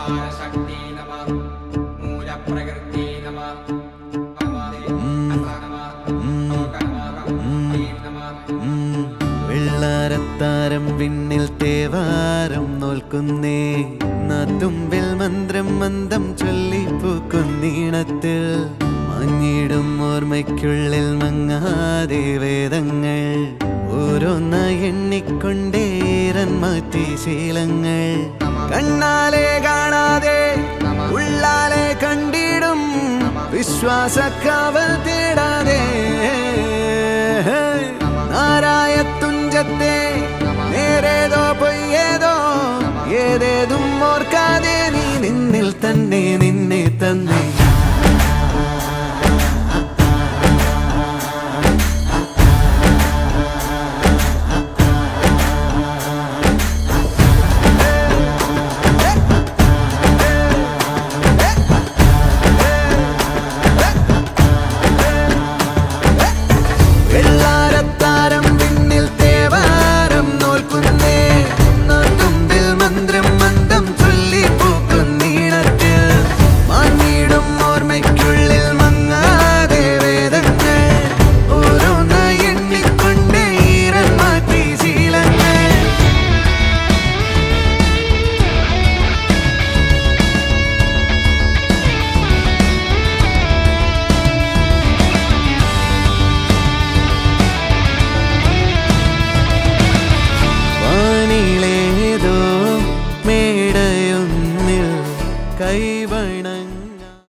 ശക്തി നമഃ മൂലപ്രകൃതി നമഃ വെള്ളാരത്താരം വിണ്ണിൽ തേവാരം നോൽക്കുന്നേ നാത്തുമ്പിൽ മന്ത്രം മന്ദം ചൊല്ലിപ്പൂക്കുന്നീണത്തിൽ മഞ്ഞിടും ഓർമ്മയ്ക്കുള്ളിൽ മങ്ങാതെ വേദങ്ങൾ ഓരോന്നായി എണ്ണിക്കൊണ്ടേരൻ മാറ്റി ശീലങ്ങൾ കണ്ണാലെ കാണാതെ ഉള്ളാലെ കണ്ടിടും വിശ്വാസക്കാവൽ തേടാതെ നാരായത്തുഞ്ചത്തെ നേരേതോ പൊയ്യേതോ ഏതേതും ഓർക്കാതെ നീ നിന്നിൽ തന്നെ നിന്നെ തന്നെ കൈവഴി